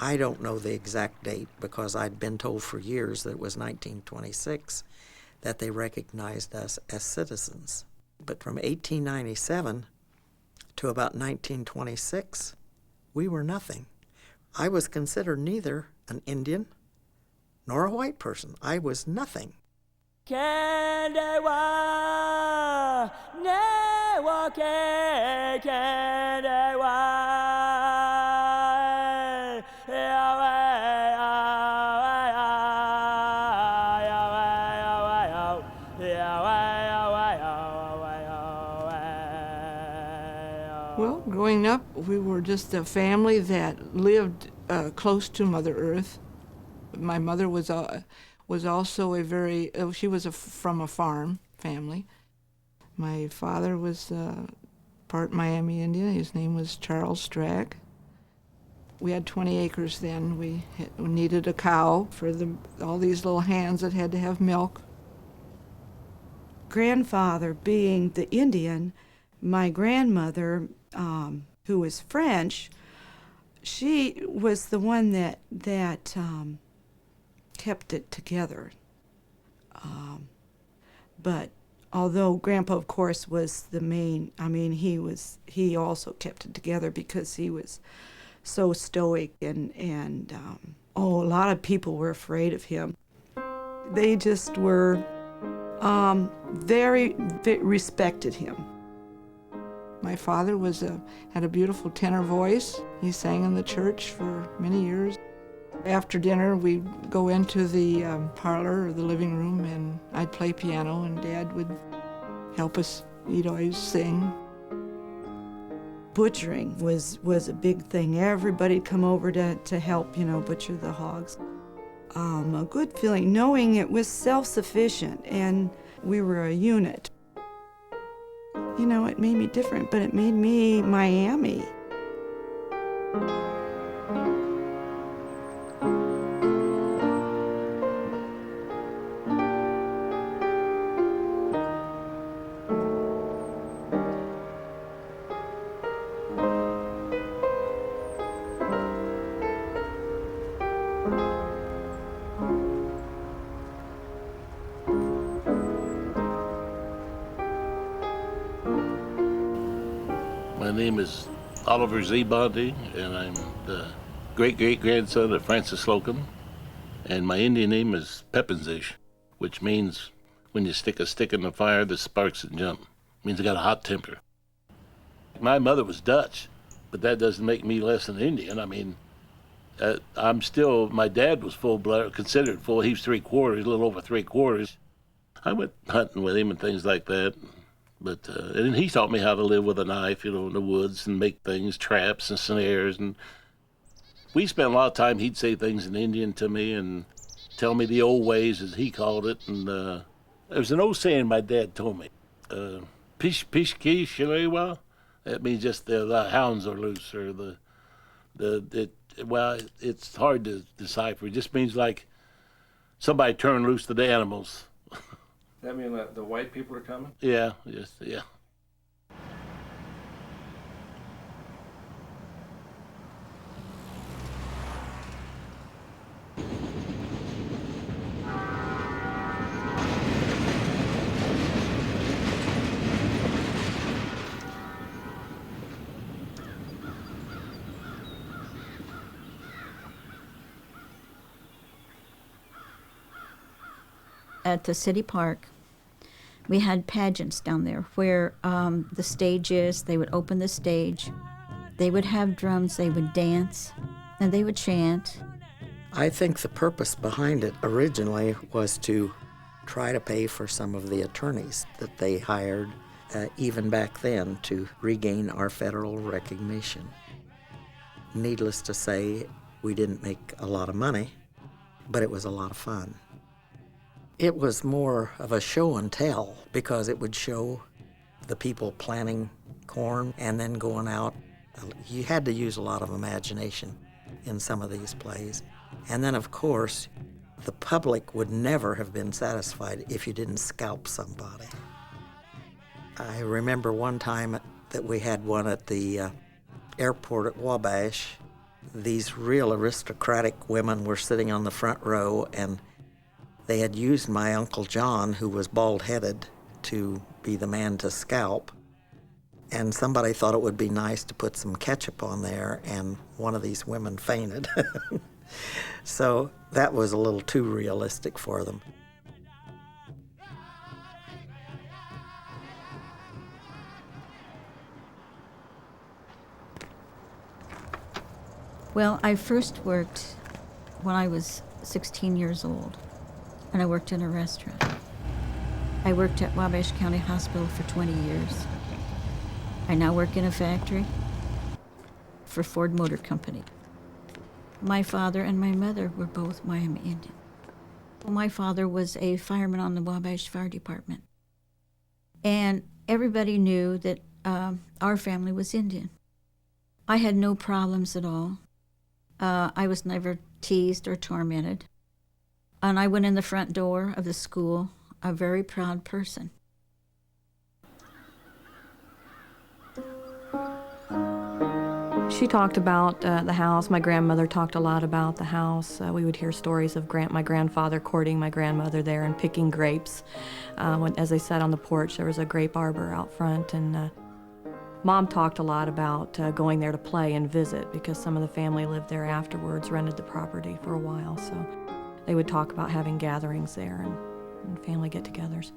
I don't know the exact date because I'd been told for years that it was 1926 that they recognized us as citizens. But from 1897 to about 1926, we were nothing. I was considered neither an Indian nor a white person. I was nothing. Well, growing up, we were just a family that lived close to Mother Earth. My mother was also from a farm family. My father was part Miami Indian. His name was Charles Strack. We had 20 acres then. We needed a cow for all these little hands that had to have milk. Grandfather being the Indian, my grandmother, who was French, she was the one that kept it together. But although Grandpa, of course, was the main, he also kept it together because he was so stoic and a lot of people were afraid of him. They just were very respected him. My father had a beautiful tenor voice. He sang in the church for many years. After dinner, we'd go into the parlor or the living room, and I'd play piano, and Dad would help us. He'd always sing. Butchering was a big thing. Everybody'd come over to help, butcher the hogs. A good feeling, knowing it was self-sufficient and we were a unit. It made me different, but it made me Miami. My name is Oliver Z. Bondy, and I'm the great-great-grandson of Francis Slocum. And my Indian name is Pepinzish, which means when you stick a stick in the fire, the sparks and jump. It means I got a hot temper. My mother was Dutch, but that doesn't make me less an Indian. My dad was full-blood, considered full. He was three-quarters, a little over three-quarters. I went hunting with him and things like that. But and he taught me how to live with a knife, in the woods and make things, traps and snares. And we spent a lot of time, he'd say things in Indian to me and tell me the old ways, as he called it. And there's an old saying my dad told me, pish ki shilewa. That means just the hounds are loose, or it's hard to decipher. It just means like somebody turned loose the animals. That mean that the white people are coming? Yeah, yes, yeah. At the city park, we had pageants down there where the stage is. They would open the stage. They would have drums. They would dance, and they would chant. I think the purpose behind it originally was to try to pay for some of the attorneys that they hired, even back then, to regain our federal recognition. Needless to say, we didn't make a lot of money, but it was a lot of fun. It was more of a show and tell because it would show the people planting corn and then going out. You had to use a lot of imagination in some of these plays. And then, of course, the public would never have been satisfied if you didn't scalp somebody. I remember one time that we had one at the airport at Wabash, these real aristocratic women were sitting on the front row, and they had used my Uncle John, who was bald-headed, to be the man to scalp. And somebody thought it would be nice to put some ketchup on there, and one of these women fainted. So that was a little too realistic for them. Well, I first worked when I was 16 years old, and I worked in a restaurant. I worked at Wabash County Hospital for 20 years. I now work in a factory for Ford Motor Company. My father and my mother were both Miami Indian. My father was a fireman on the Wabash Fire Department, and everybody knew that our family was Indian. I had no problems at all. I was never teased or tormented. And I went in the front door of the school, a very proud person. She talked about the house. My grandmother talked a lot about the house. We would hear stories of my grandfather courting my grandmother there and picking grapes. As they sat on the porch, there was a grape arbor out front, and Mom talked a lot about going there to play and visit because some of the family lived there afterwards, rented the property for a while, so they would talk about having gatherings there and family get-togethers.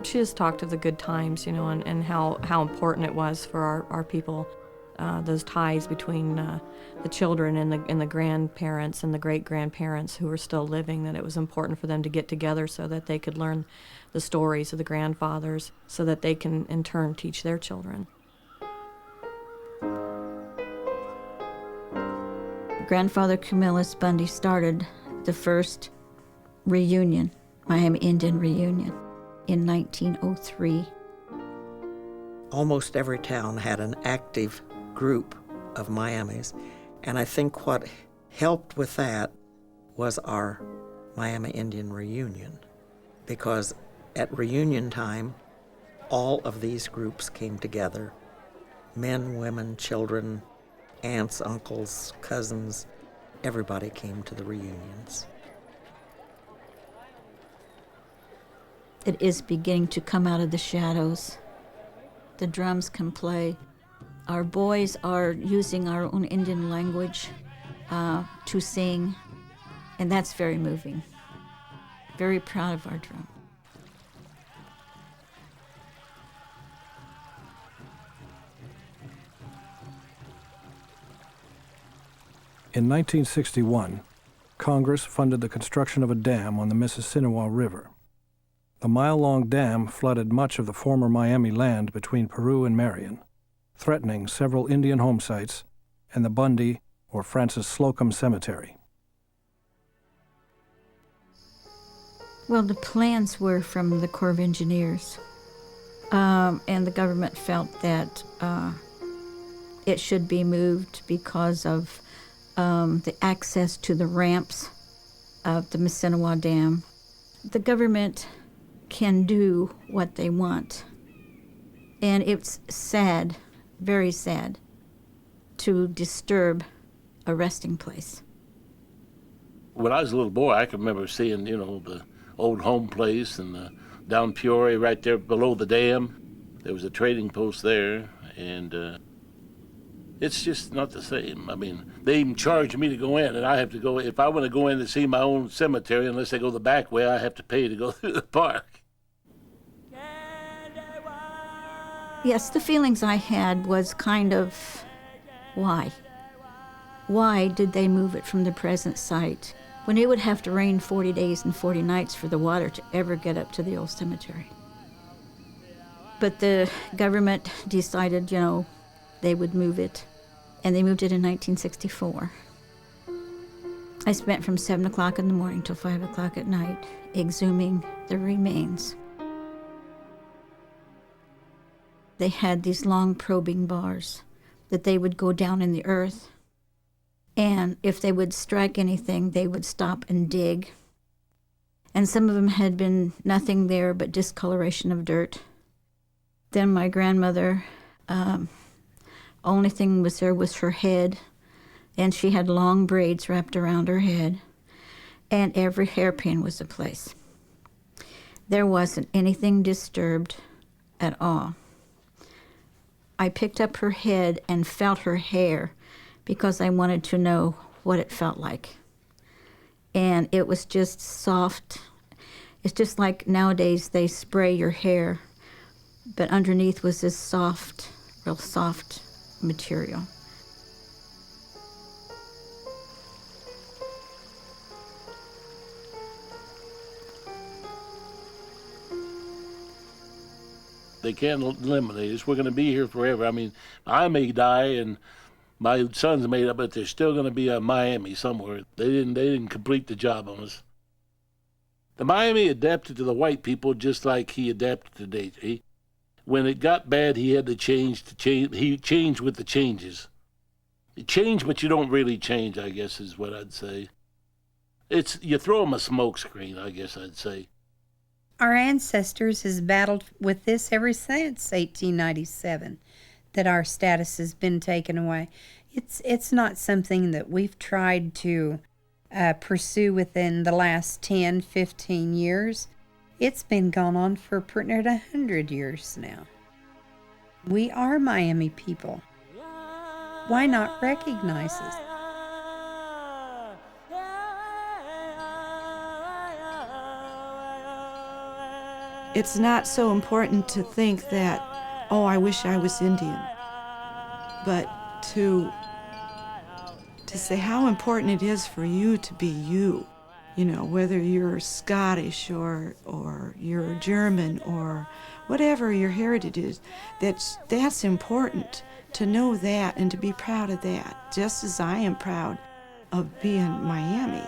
She just talked of the good times, you know, and how important it was for our people, those ties between the children and the grandparents and the great-grandparents who were still living, that it was important for them to get together so that they could learn the stories of the grandfathers so that they can, in turn, teach their children. Grandfather Camillus Bundy started the first reunion, Miami Indian reunion, in 1903. Almost every town had an active group of Miamis, and I think what helped with that was our Miami Indian reunion, because at reunion time, all of these groups came together. Men, women, children, aunts, uncles, cousins, everybody came to the reunions. It is beginning to come out of the shadows. The drums can play. Our boys are using our own Indian language to sing, and that's very moving. Very proud of our drum. In 1961, Congress funded the construction of a dam on the Mississinewa River. The mile-long dam flooded much of the former Miami land between Peru and Marion, threatening several Indian home sites and the Bundy or Francis Slocum Cemetery. Well, the plans were from the Corps of Engineers, and the government felt that it should be moved because of the access to the ramps of the Mississinewa Dam. The government can do what they want, and it's sad, very sad, to disturb a resting place. When I was a little boy, I can remember seeing, the old home place and down Peoria right there below the dam. There was a trading post there, and it's just not the same. I mean, they even charge me to go in, and I have to go. If I want to go in to see my own cemetery, unless I go the back way, I have to pay to go through the park. Yes, the feelings I had was kind of, why? Why did they move it from the present site when it would have to rain 40 days and 40 nights for the water to ever get up to the old cemetery? But the government decided, they would move it, and they moved it in 1964. I spent from 7 o'clock in the morning till 5 o'clock at night exhuming the remains. They had these long probing bars that they would go down in the earth, and if they would strike anything, they would stop and dig. And some of them had been nothing there but discoloration of dirt. Then my grandmother, only thing was there was her head, and she had long braids wrapped around her head, and every hairpin was in place. There wasn't anything disturbed at all. I picked up her head and felt her hair because I wanted to know what it felt like. And it was just soft. It's just like nowadays they spray your hair, but underneath was this soft, real soft material. They can't eliminate us. We're going to be here forever. I mean, I may die and my sons made up, but there's still going to be a Miami somewhere. They didn't complete the job on us. The Miami adapted to the white people just like he adapted to Daisy. When it got bad, he had to change. He changed with the changes. You change, but you don't really change, I guess is what I'd say. You throw them a smoke screen, I guess I'd say. Our ancestors has battled with this ever since 1897, that our status has been taken away. It's not something that we've tried to pursue within the last 10, 15 years. It's been going on for pretty near 100 years now. We are Miami people. Why not recognize us? It's not so important to think that, oh, I wish I was Indian, but to say how important it is for you to be you. You know, whether you're Scottish or you're German or whatever your heritage is, that's important to know that and to be proud of that, just as I am proud of being Miami.